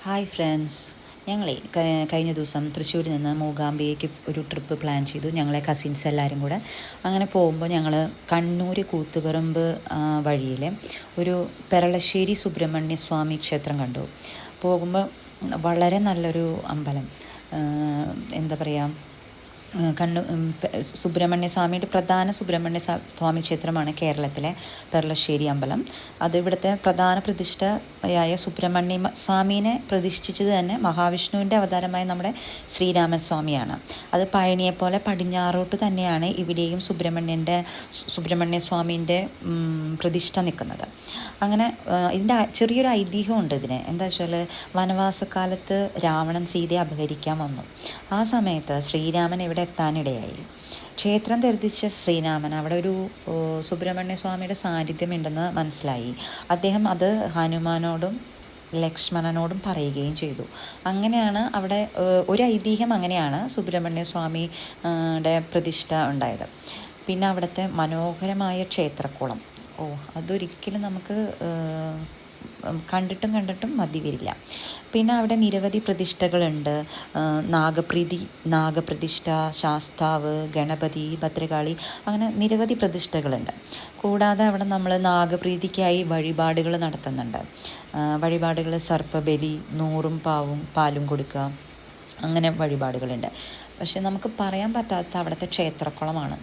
Hi friends, ഞങ്ങളെ കഴിഞ്ഞ ദിവസം തൃശ്ശൂരിൽ നിന്ന് മൂകാംബികയ്ക്ക് ഒരു ട്രിപ്പ് പ്ലാൻ ചെയ്തു. ഞങ്ങളെ കസിൻസ് എല്ലാവരും കൂടെ. അങ്ങനെ പോകുമ്പോൾ ഞങ്ങൾ കണ്ണൂർ കൂത്തുപറമ്പ് വഴിയിൽ ഒരു പെരളശ്ശേരി സുബ്രഹ്മണ്യ സ്വാമി ക്ഷേത്രം കണ്ടു. പോകുമ്പോൾ വളരെ നല്ലൊരു അമ്പലം, എന്താ പറയുക, സുബ്രഹ്മണ്യ സ്വാമിയുടെ പ്രധാന സുബ്രഹ്മണ്യ സ്വാമി ക്ഷേത്രമാണ് കേരളത്തിലെ പെർളശ്ശേരി അമ്പലം. അത് ഇവിടുത്തെ പ്രധാന പ്രതിഷ്ഠയായ സുബ്രഹ്മണ്യ സ്വാമീനെ പ്രതിഷ്ഠിച്ചത് തന്നെ മഹാവിഷ്ണുവിൻ്റെ അവതാരമായ നമ്മുടെ ശ്രീരാമസ്വാമിയാണ്. അത് പഴനിയെപ്പോലെ പടിഞ്ഞാറോട്ട് തന്നെയാണ് ഇവിടെയും സുബ്രഹ്മണ്യ സ്വാമീൻ്റെ പ്രതിഷ്ഠ നിൽക്കുന്നത്. അങ്ങനെ ഇതിൻ്റെ ചെറിയൊരു ഐതിഹ്യമുണ്ട് ഇതിന്. എന്താ വെച്ചാൽ, വനവാസക്കാലത്ത് രാവണൻ സീതയെ അപഹരിക്കാൻ വന്നു. ആ സമയത്ത് ശ്രീരാമൻ ഇവിടെ എത്താനിടയായി. ക്ഷേത്രം ദർശിച്ച ശ്രീരാമൻ അവിടെ ഒരു സുബ്രഹ്മണ്യ സ്വാമിയുടെ സാന്നിധ്യമുണ്ടെന്ന് മനസ്സിലായി. അദ്ദേഹം അത് ഹനുമാനോടും ലക്ഷ്മണനോടും പറയുകയും ചെയ്തു. അങ്ങനെയാണ് അവിടെ ഒരു ഐതിഹ്യം, അങ്ങനെയാണ് സുബ്രഹ്മണ്യ സ്വാമിയുടെ പ്രതിഷ്ഠ ഉണ്ടായത്. പിന്നെ അവിടുത്തെ മനോഹരമായ ക്ഷേത്രക്കുളം, അതൊരിക്കലും നമുക്ക് കണ്ടിട്ടും മതി വരില്ല. പിന്നെ അവിടെ നിരവധി പ്രതിഷ്ഠകളുണ്ട്. നാഗപ്രതിഷ്ഠ, ശാസ്താവ്, ഗണപതി, ഭദ്രകാളി, അങ്ങനെ നിരവധി പ്രതിഷ്ഠകളുണ്ട്. കൂടാതെ അവിടെ നമ്മൾ നാഗപ്രീതിക്കായി വഴിപാടുകൾ നടത്തുന്നുണ്ട്. വഴിപാടുകൾ സർപ്പബലി, 100 പാലും കൊടുക്കുക, അങ്ങനെ വഴിപാടുകളുണ്ട്. പക്ഷെ നമുക്ക് പറയാൻ പറ്റാത്ത അവിടുത്തെ ക്ഷേത്രക്കുളമാണ്.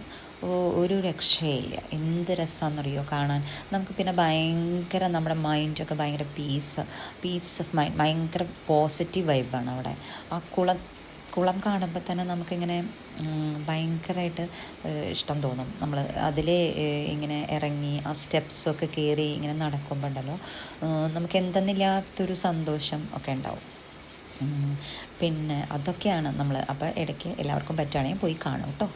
ഒരു രക്ഷയില്ല. എന്ത് രസമാണെന്നറിയോ കാണാൻ. നമുക്ക് പിന്നെ ഭയങ്കര നമ്മുടെ മൈൻഡൊക്കെ ഭയങ്കര പീസ് ഓഫ് മൈൻഡ്, ഭയങ്കര പോസിറ്റീവ് വൈബാണ് അവിടെ. ആ കുളം കാണുമ്പോൾ തന്നെ നമുക്കിങ്ങനെ ഭയങ്കരമായിട്ട് ഇഷ്ടം തോന്നും. നമ്മൾ അതിൽ ഇങ്ങനെ ഇറങ്ങി ആ സ്റ്റെപ്സൊക്കെ കയറി ഇങ്ങനെ നടക്കുമ്പോൾ ഉണ്ടല്ലോ, നമുക്ക് എന്തെന്നില്ലാത്തൊരു സന്തോഷം ഒക്കെ ഉണ്ടാവും. പിന്നെ അതൊക്കെയാണ് നമ്മൾ. അപ്പോൾ ഇടയ്ക്ക് എല്ലാവർക്കും പറ്റുകയാണെങ്കിൽ പോയി കാണും കേട്ടോ.